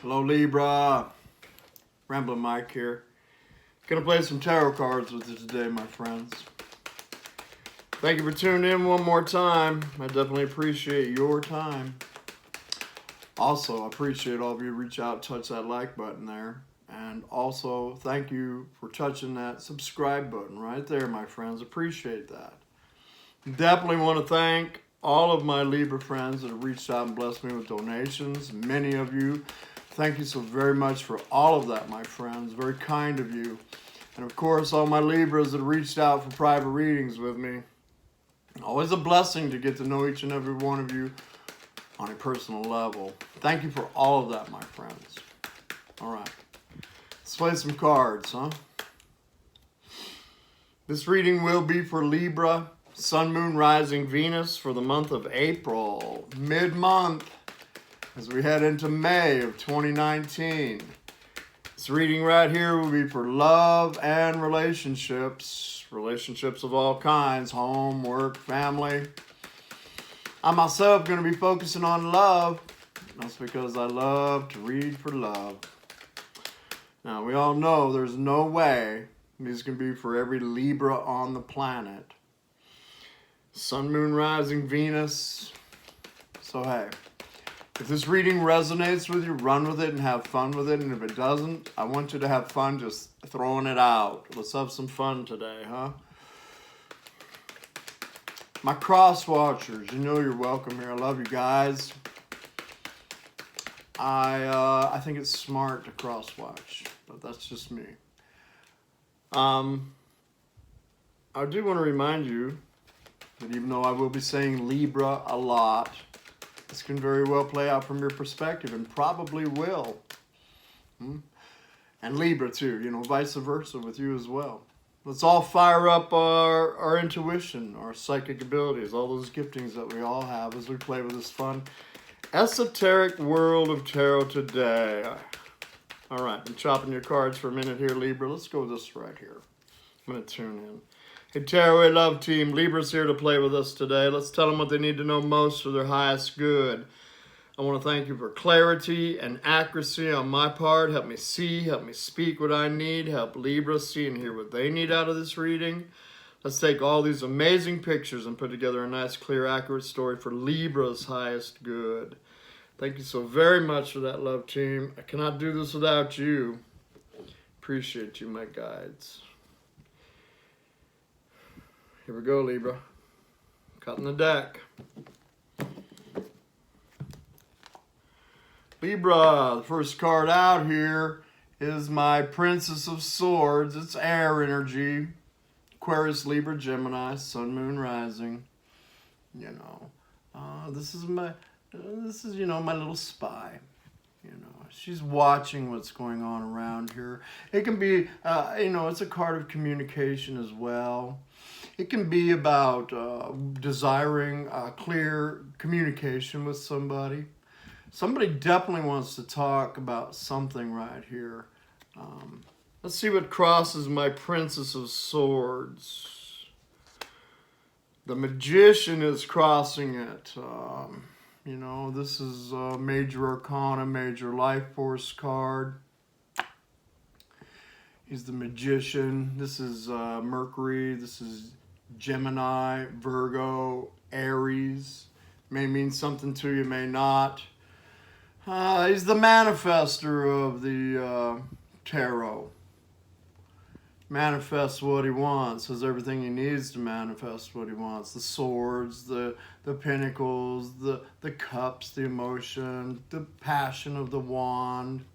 Hello, Libra. Ramblin Mike here. Gonna play some tarot cards with you today, my friends. Thank you for tuning in one more time. I definitely appreciate your time. Also, I appreciate all of you reach out, touch that like button there. And also, thank you for touching that subscribe button right there, my friends. Appreciate that. Definitely want to thank all of my Libra friends that have reached out and blessed me with donations. Many of you. Thank you so very much for all of that, my friends. Very kind of you. And of course, all my Libras that reached out for private readings with me. Always a blessing to get to know each and every one of you on a personal level. Thank you for all of that, my friends. All right. Let's play some cards, huh? This reading will be for Libra, Sun, Moon, Rising, Venus for the month of April, mid-month, as we head into May of 2019. This reading right here will be for love and relationships of all kinds, home, work, family. I'm myself going to be focusing on love. That's because I love to read for love. Now, we all know there's no way these can be for every Libra on the planet. Sun, Moon, Rising, Venus. So, hey. If this reading resonates with you, run with it and have fun with it. And if it doesn't, I want you to have fun just throwing it out. Let's have some fun today, huh? My cross watchers, you know you're welcome here. I love you guys. I think it's smart to cross watch, but that's just me. I do want to remind you that even though I will be saying Libra a lot, this can very well play out from your perspective, and probably will. And Libra too, you know, vice versa with you as well. Let's all fire up our intuition, our psychic abilities, all those giftings that we all have as we play with this fun esoteric world of tarot today. All right, I'm chopping your cards for a minute here, Libra. Let's go with this right here. I'm going to tune in. Hey, Tarot Love Team, Libra's here to play with us today. Let's tell them what they need to know most for their highest good. I want to thank you for clarity and accuracy on my part. Help me see, help me speak what I need, help Libra see and hear what they need out of this reading. Let's take all these amazing pictures and put together a nice, clear, accurate story for Libra's highest good. Thank you so very much for that, Love Team. I cannot do this without you. Appreciate you, my guides. Here we go, Libra. Cutting the deck. Libra, the first card out here is my Princess of Swords. It's air energy. Aquarius, Libra, Gemini, Sun, Moon, Rising. You know, this is my little spy. You know, she's watching what's going on around her. It can be, it's a card of communication as well. It can be about desiring clear communication with somebody. Somebody definitely wants to talk about something right here. Let's see what crosses my Princess of Swords. The Magician is crossing it. This is a major arcana, major life force card. He's the Magician. This is Mercury. This is Gemini, Virgo, Aries. May mean something to you, may not. He's the manifester of the tarot. Manifests what he wants, has everything he needs to manifest what he wants. The swords, the pentacles, the cups, the emotion, the passion of the wand.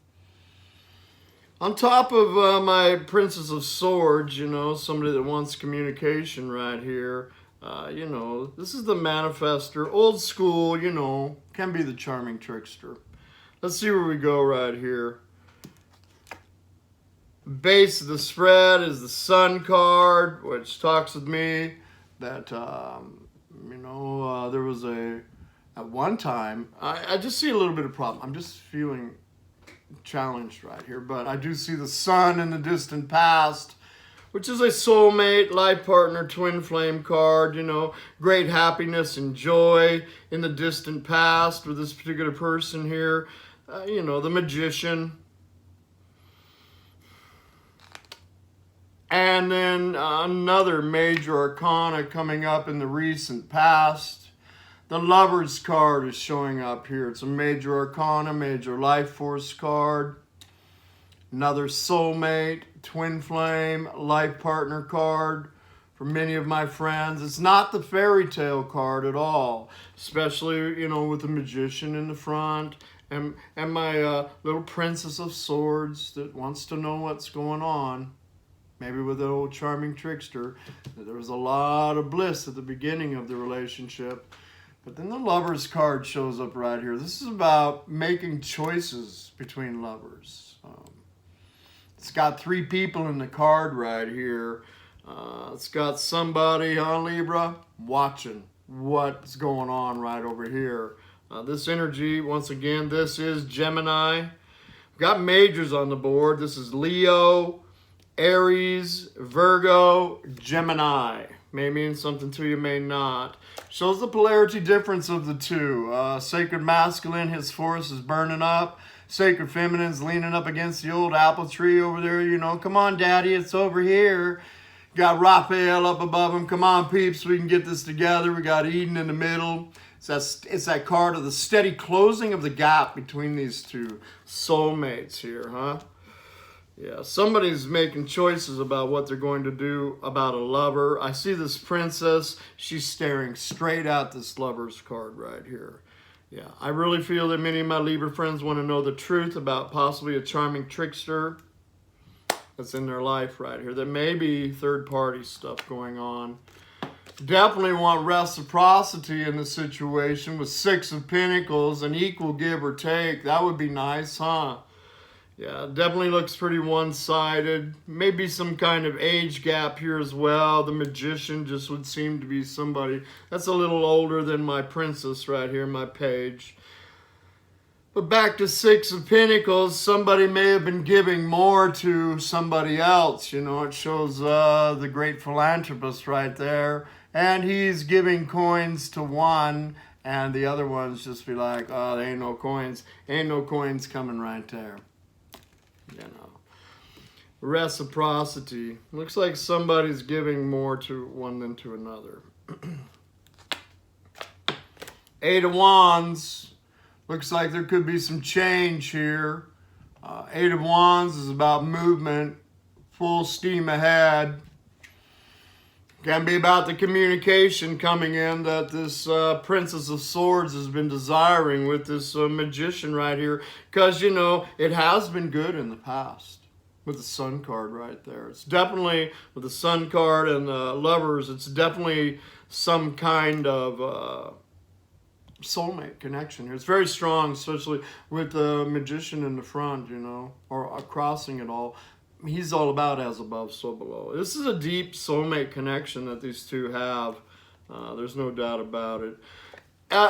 On top of my Princess of Swords, somebody that wants communication right here. This is the manifester, old school, can be the charming trickster. Let's see where we go right here. Base of the spread is the Sun card, which talks with me that, there was at one time, I just see a little bit of problem. I'm just feeling challenged right here, but I do see the Sun in the distant past which is a soulmate, life partner, twin flame card. You know, great happiness and joy in the distant past with this particular person here. You know, the Magician. And then another major arcana coming up in the recent past. The Lover's card is showing up here. It's a major arcana, major life force card. Another soulmate, twin flame, life partner card for many of my friends. It's not the fairy tale card at all, especially, you know, with the Magician in the front and my little Princess of Swords that wants to know what's going on. Maybe with that old charming trickster. There was a lot of bliss at the beginning of the relationship. But then the Lover's card shows up right here. This is about making choices between lovers. It's got 3 people in the card right here. It's got somebody on Libra watching what's going on right over here. This energy, once again, this is Gemini. We've got majors on the board. This is Leo, Aries, Virgo, Gemini. May mean something to you, may not. Shows the polarity difference of the two. Sacred masculine, his force is burning up. Sacred feminine's leaning up against the old apple tree over there. You know, come on, daddy, it's over here. Got Raphael up above him. Come on, peeps, we can get this together. We got Eden in the middle. It's that card of the steady closing of the gap between these two soulmates here, huh? Yeah, somebody's making choices about what they're going to do about a lover. I see this princess. She's staring straight at this Lover's card right here. Yeah, I really feel that many of my Libra friends want to know the truth about possibly a charming trickster that's in their life right here. There may be third-party stuff going on. Definitely want reciprocity in the situation with 6 of Pentacles, an equal give or take. That would be nice, huh? Yeah, definitely looks pretty one-sided. Maybe some kind of age gap here as well. The Magician just would seem to be somebody that's a little older than my princess right here, my page. But back to 6 of Pentacles, somebody may have been giving more to somebody else. You know, it shows the great philanthropist right there. And he's giving coins to one, and the other ones just be like, oh, there ain't no coins. Ain't no coins coming right there. You know, reciprocity. Looks like somebody's giving more to one than to another. 8 of Wands. Looks like there could be some change here. 8 of Wands is about movement, full steam ahead. Can be about the communication coming in that this Princess of Swords has been desiring with this Magician right here. Because, you know, it has been good in the past with the Sun card right there. It's definitely, with the Sun card and the Lovers, it's definitely some kind of soulmate connection here. It's very strong, especially with the Magician in the front, you know, or crossing it all. He's all about as above, so below. This is a deep soulmate connection that these two have. There's no doubt about it.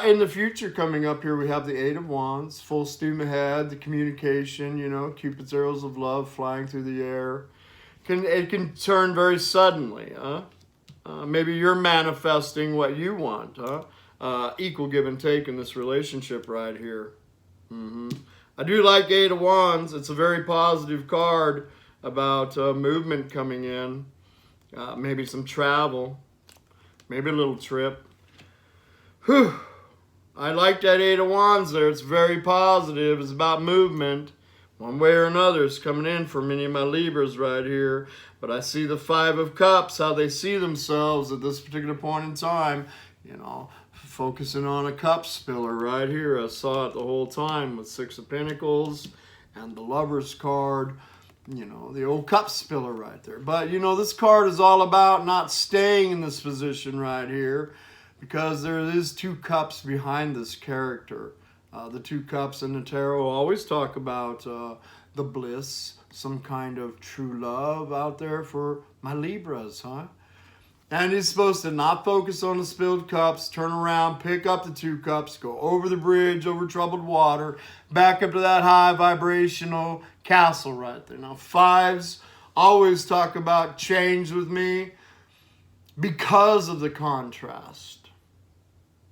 In the future coming up here, we have the 8 of Wands, full steam ahead, the communication, you know, Cupid's arrows of love flying through the air. It can turn very suddenly, huh? Maybe you're manifesting what you want, huh? Equal give and take in this relationship right here. I do like 8 of Wands. It's a very positive card about movement coming in, maybe some travel, maybe a little trip. Whew. I like that 8 of Wands there. It's very positive. It's about movement. One way or another is coming in for many of my Libras right here. But I see the 5 of Cups, how they see themselves at this particular point in time. You know, focusing on a cup spiller right here. I saw it the whole time with 6 of Pentacles and the Lover's card. You know, the old cup spiller right there. But, you know, this card is all about not staying in this position right here because there is 2 cups behind this character. The 2 cups in the tarot always talk about the bliss, some kind of true love out there for my Libras, huh? And he's supposed to not focus on the spilled cups, turn around, pick up the 2 cups, go over the bridge, over troubled water, back up to that high vibrational castle right there. Now, 5s always talk about change with me because of the contrast.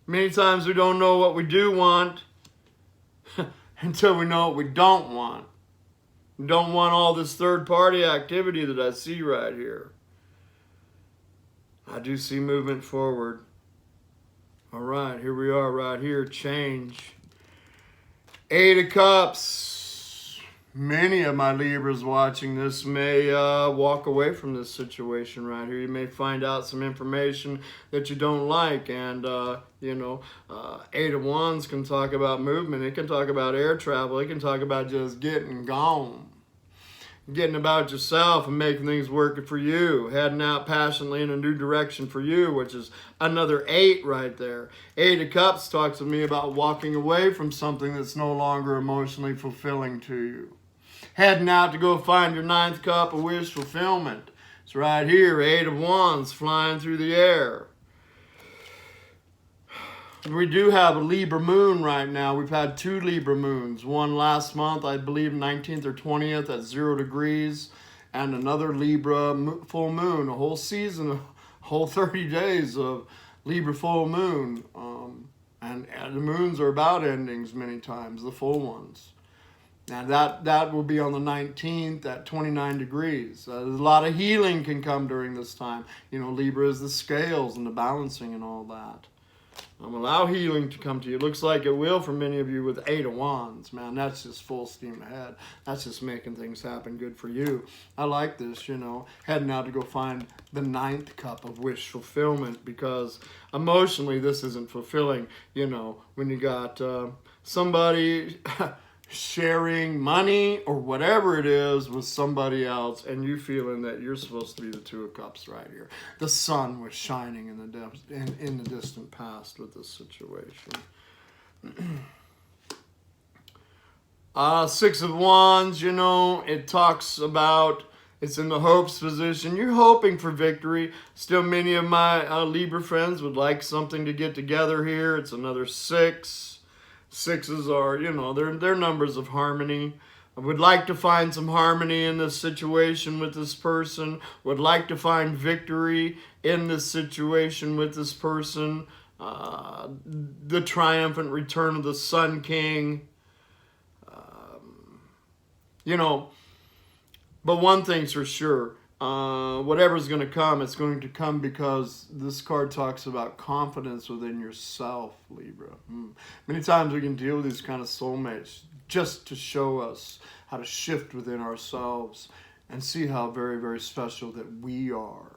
Many times we don't know what we do want until we know what we don't want. We don't want all this third-party activity that I see right here. I do see movement forward. All right, here we are right here, change. 8 of Cups. Many of my Libras watching this may walk away from this situation right here. You may find out some information that you don't like. And, 8 of Wands can talk about movement. It can talk about air travel. It can talk about just getting gone. Getting about yourself and making things working for you. Heading out passionately in a new direction for you, which is another 8 right there. 8 of Cups talks to me about walking away from something that's no longer emotionally fulfilling to you. Heading out to go find your 9th cup of wish fulfillment. It's right here, 8 of Wands flying through the air. We do have a Libra moon right now. We've had 2 Libra moons. One last month, I believe 19th or 20th at 0 degrees. And another Libra full moon. A whole season, a whole 30 days of Libra full moon. And the moons are about endings many times, the full ones. And that will be on the 19th at 29 degrees. There's a lot of healing can come during this time. Libra is the scales and the balancing and all that. Allow healing to come to you. Looks like it will for many of you with 8 of Wands. Man, that's just full steam ahead. That's just making things happen good for you. I like this, heading out to go find the 9th cup of wish fulfillment, because emotionally this isn't fulfilling, when you got somebody sharing money or whatever it is with somebody else, and you feeling that you're supposed to be the 2 of Cups right here. The sun was shining in the depths, in the distant past with this situation. 6 of Wands, it talks about, it's in the hopes position. You're hoping for victory. Still, many of my Libra friends would like something to get together here. It's another 6. 6s are, they're numbers of harmony. I would like to find some harmony in this situation with this person. Would like to find victory in this situation with this person. The triumphant return of the Sun King. But one thing's for sure. Whatever's going to come, it's going to come because this card talks about confidence within yourself, Libra. Many times we can deal with these kind of soulmates just to show us how to shift within ourselves and see how very, very special that we are.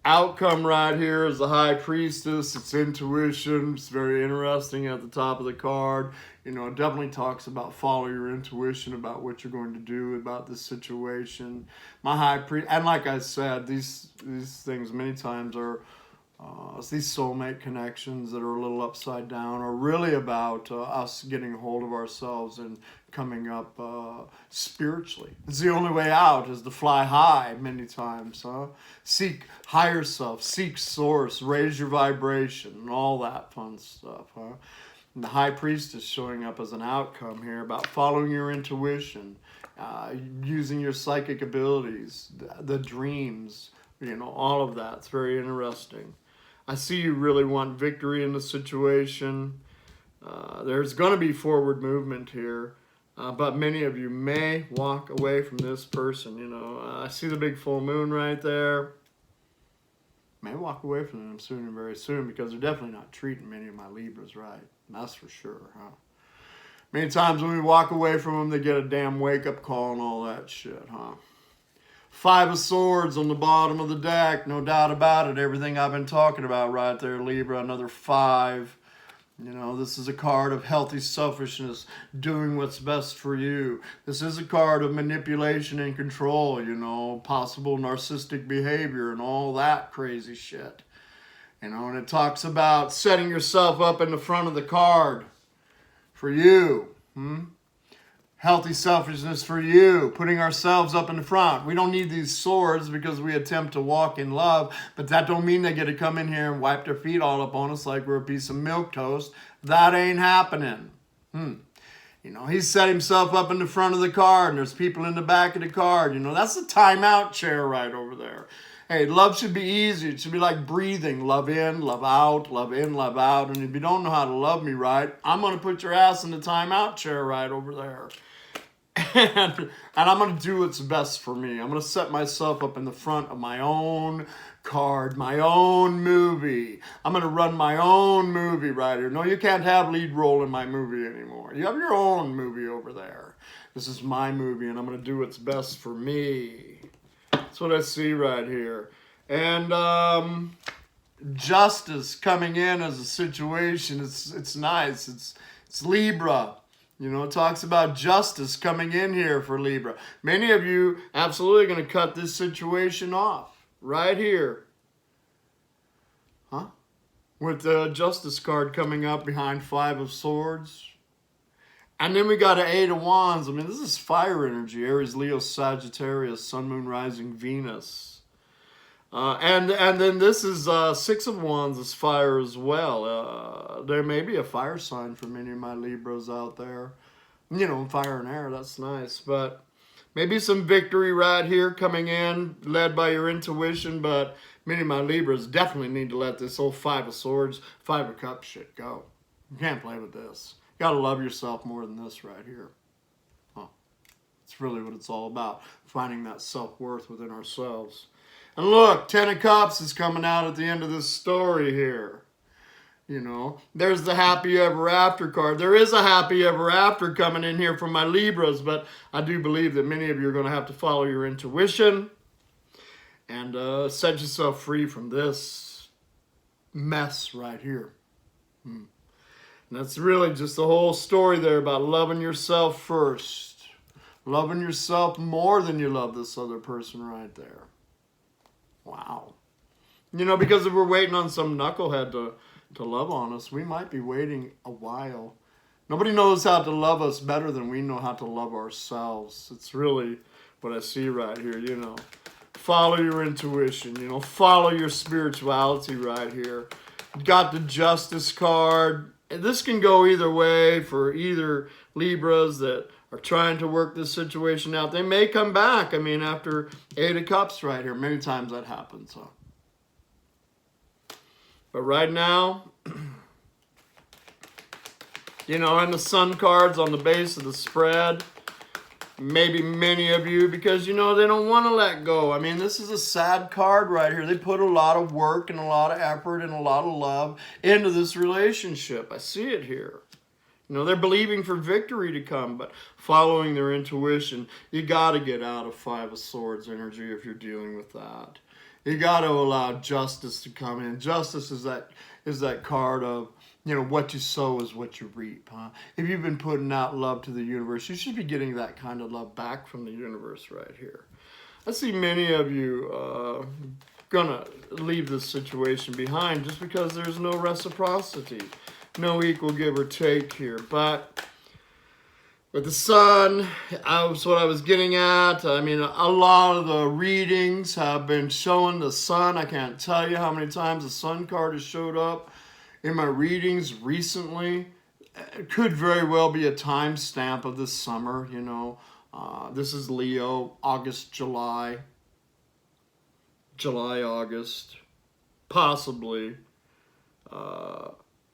Outcome right here is the High Priestess. It's intuition. It's very interesting at the top of the card. It definitely talks about follow your intuition about what you're going to do about this situation. My High Priest, and like I said, these things many times are these soulmate connections that are a little upside down are really about us getting a hold of ourselves and coming up spiritually. It's the only way out is to fly high many times. Seek higher self, seek source, raise your vibration, and all that fun stuff. And the High Priestess showing up as an outcome here about following your intuition, using your psychic abilities, the dreams, all of that. It's very interesting. I see you really want victory in the situation. There's going to be forward movement here, but many of you may walk away from this person. I see the big full moon right there. May walk away from them soon and very soon, because they're definitely not treating many of my Libras right. That's for sure, Many times when we walk away from them, they get a damn wake-up call and all that shit, 5 of Swords on the bottom of the deck, no doubt about it. Everything I've been talking about right there, Libra, another 5. This is a card of healthy selfishness, doing what's best for you. This is a card of manipulation and control, possible narcissistic behavior and all that crazy shit. And it talks about setting yourself up in the front of the card for you. Healthy selfishness for you, putting ourselves up in the front. We don't need these swords because we attempt to walk in love, but that don't mean they get to come in here and wipe their feet all up on us like we're a piece of milk toast. That ain't happening. You know, he set himself up in the front of the card, and there's people in the back of the card. You know, that's the timeout chair right over there. Hey, love should be easy. It should be like breathing. Love in, love out, love in, love out. And if you don't know how to love me right, I'm going to put your ass in the timeout chair right over there. And I'm going to do what's best for me. I'm going to set myself up in the front of my own card, my own movie. I'm going to run my own movie right here. No, you can't have lead role in my movie anymore. You have your own movie over there. This is my movie, and I'm going to do what's best for me. That's what I see right here. And justice coming in as a situation. It's nice. It's Libra. You know, it talks about justice coming in here for Libra. Many of you absolutely going to cut this situation off right here. Huh? With the justice card coming up behind 5 of Swords. And then we got an 8 of Wands. I mean, this is fire energy. Aries, Leo, Sagittarius, Sun, Moon, Rising, Venus. And then this is 6 of Wands is fire as well. There may be a fire sign for many of my Libras out there. You know, fire and air, that's nice. But maybe some victory right here coming in, led by your intuition. But many of my Libras definitely need to let this whole 5 of Swords, 5 of Cups shit go. You can't play with this. You got to love yourself more than this right here. Huh. It's really what it's all about, finding that self-worth within ourselves. And look, 10 of Cups is coming out at the end of this story here. You know, there's the happy ever after card. There is a happy ever after coming in here from my Libras, but I do believe that many of you are going to have to follow your intuition and set yourself free from this mess right here. And that's really just the whole story there about loving yourself first. Loving yourself more than you love this other person right there. Wow. You know, because if we're waiting on some knucklehead to love on us, we might be waiting a while. Nobody knows how to love us better than we know how to love ourselves. It's really what I see right here, you know. Follow your intuition, you know. Follow your spirituality right here. Got the Justice card. This can go either way for either Libras that are trying to work this situation out. They may come back. I mean, after 8 of Cups right here. Many times that happens. Huh? But right now, you know, and the Sun cards on the base of the spread, maybe many of you, because, you know, they don't want to let go. I mean, this is a sad card right here. They put a lot of work and a lot of effort and a lot of love into this relationship. I see it here. You know, they're believing for victory to come, but following their intuition. You got to get out of 5 of Swords energy if you're dealing with that. You got to allow justice to come in. Justice is that card of, you know, what you sow is what you reap. Huh? If you've been putting out love to the universe, you should be getting that kind of love back from the universe right here. I see many of you gonna leave this situation behind just because there's no reciprocity. No equal give or take here, but with the Sun, that's what I was getting at. I mean, a lot of the readings have been showing the Sun. I can't tell you how many times the Sun card has showed up in my readings recently. It could very well be a time stamp of this summer, you know. This is Leo, August, July, August, possibly.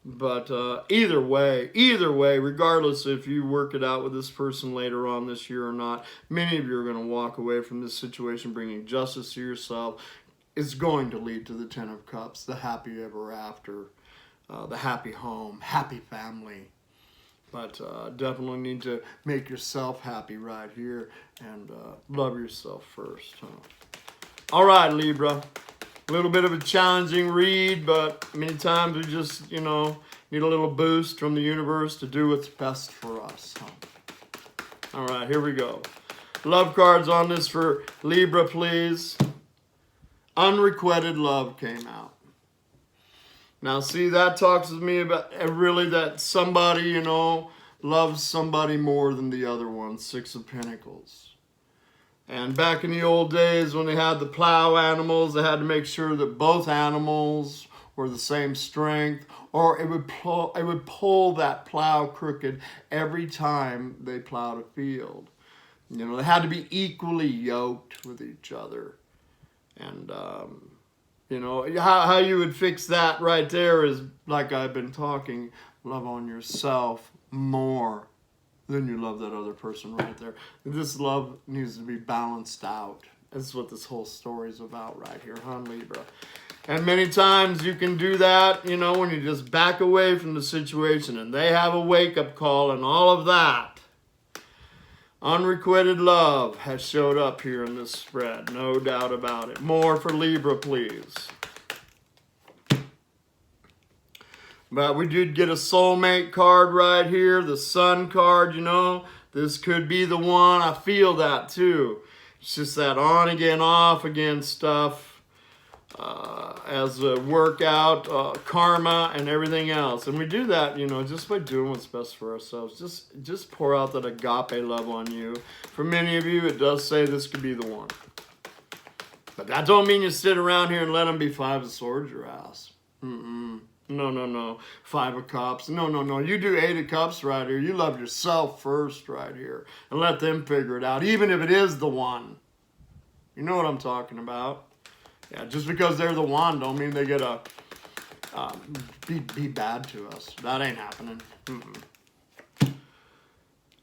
But either way, regardless if you work it out with this person later on this year or not, many of you are going to walk away from this situation bringing justice to yourself. It's going to lead to the 10 of Cups, the happy ever after, the happy home, happy family. But definitely need to make yourself happy right here and love yourself first. Huh? All right, Libra. A little bit of a challenging read, but many times we just, you know, need a little boost from the universe to do what's best for us. Huh? All right, here we go. Love cards on this for Libra, please. Unrequited love came out. Now, see, that talks with me about really that somebody, you know, loves somebody more than the other one. 6 of Pentacles. And back in the old days when they had the plow animals, they had to make sure that both animals or the same strength, or it would pull that plow crooked every time they plowed a field. You know, they had to be equally yoked with each other. And, you know, how you would fix that right there is, like I've been talking, love on yourself more than you love that other person right there. This love needs to be balanced out. That's what this whole story is about right here, huh, Libra? And many times you can do that, you know, when you just back away from the situation and they have a wake-up call and all of that. Unrequited love has showed up here in this spread, no doubt about it. More for Libra, please. But we did get a soulmate card right here, the Sun card, you know. This could be the one. I feel that too. It's just that on again, off again stuff. As a workout, karma, and everything else. And we do that, you know, just by doing what's best for ourselves. Just pour out that agape love on you. For many of you, it does say this could be the one. But that don't mean you sit around here and let them be 5 of Swords your ass. No, no, no. 5 of Cups. No, no, no. You do 8 of Cups right here. You love yourself first right here. And let them figure it out, even if it is the one. You know what I'm talking about. Yeah, just because they're the one don't mean they get to be bad to us. That ain't happening.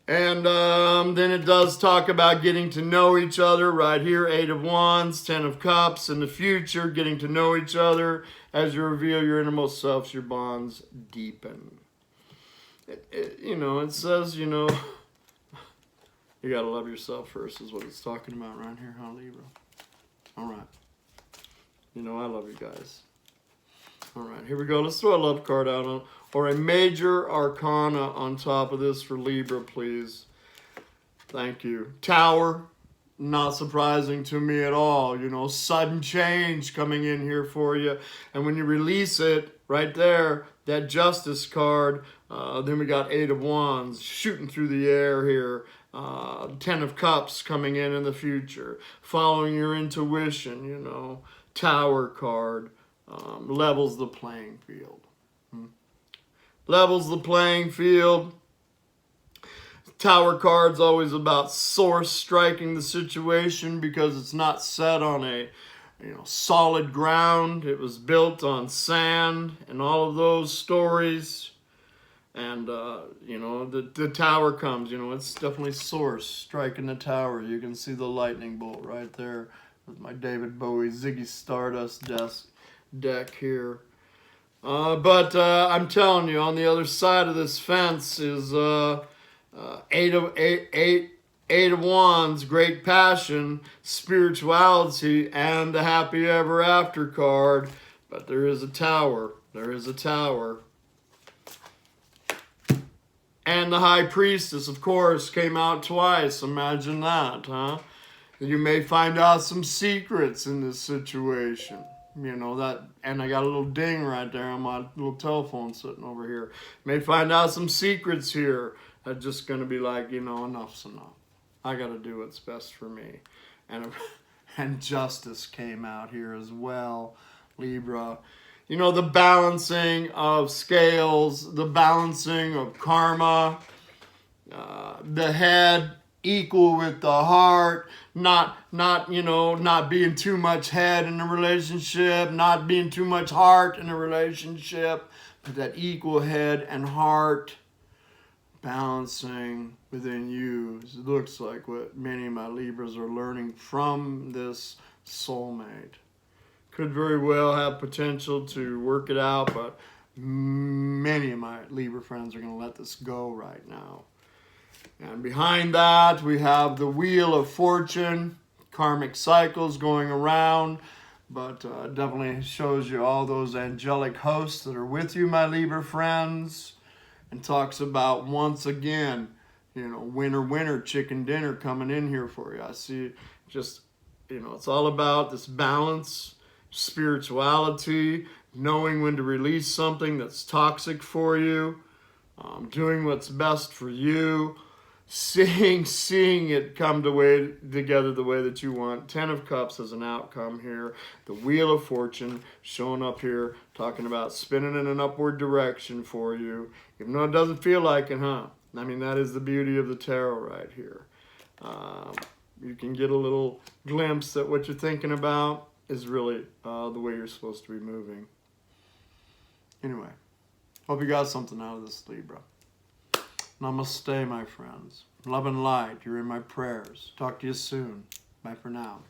And then it does talk about getting to know each other right here. 8 of Wands, 10 of Cups. In the future, getting to know each other. As you reveal your innermost selves, your bonds deepen. You know, it says, you know, you got to love yourself first is what it's talking about right here, huh, Libra? All right. You know, I love you guys. All right, here we go. Let's throw a love card out on, or a major arcana on top of this for Libra, please. Thank you. Tower, not surprising to me at all. You know, sudden change coming in here for you. And when you release it, right there, that Justice card, then we got 8 of Wands shooting through the air here. 10 of Cups coming in the future. Following your intuition, you know. Tower card levels the playing field. Levels the playing field. Tower card's always about source striking the situation because it's not set on a solid ground. It was built on sand and all of those stories. And, you know, the tower comes, you know, it's definitely source striking the tower. You can see the lightning bolt right there. With my David Bowie Ziggy Stardust deck here. But I'm telling you, on the other side of this fence is 8 of Wands, great passion, spirituality, and the happy ever after card. But there is a tower. There is a tower. And the High Priestess, of course, came out twice. Imagine that, huh? You may find out some secrets in this situation. You know, that, and I got a little ding right there on my little telephone sitting over here. May find out some secrets here that just going to be like, you know, enough's enough. I got to do what's best for me. And Justice came out here as well, Libra. You know, the balancing of scales, the balancing of karma, the head equal with the heart, not being too much head in a relationship, not being too much heart in a relationship, but that equal head and heart balancing within you. It looks like what many of my Libras are learning from this soulmate. Could very well have potential to work it out, but many of my Libra friends are going to let this go right now. And behind that, we have the Wheel of Fortune, karmic cycles going around, but definitely shows you all those angelic hosts that are with you, my Libra friends, and talks about, once again, you know, winner, chicken dinner coming in here for you. I see just, you know, it's all about this balance, spirituality, knowing when to release something that's toxic for you, doing what's best for you. seeing it come together the way that you want. 10 of Cups as an outcome here. The Wheel of Fortune showing up here, talking about spinning in an upward direction for you. Even though it doesn't feel like it, huh? I mean, that is the beauty of the tarot right here. You can get a little glimpse that what you're thinking about is really the way you're supposed to be moving. Anyway, hope you got something out of this, Libra. Namaste, my friends. Love and light. You're in my prayers. Talk to you soon. Bye for now.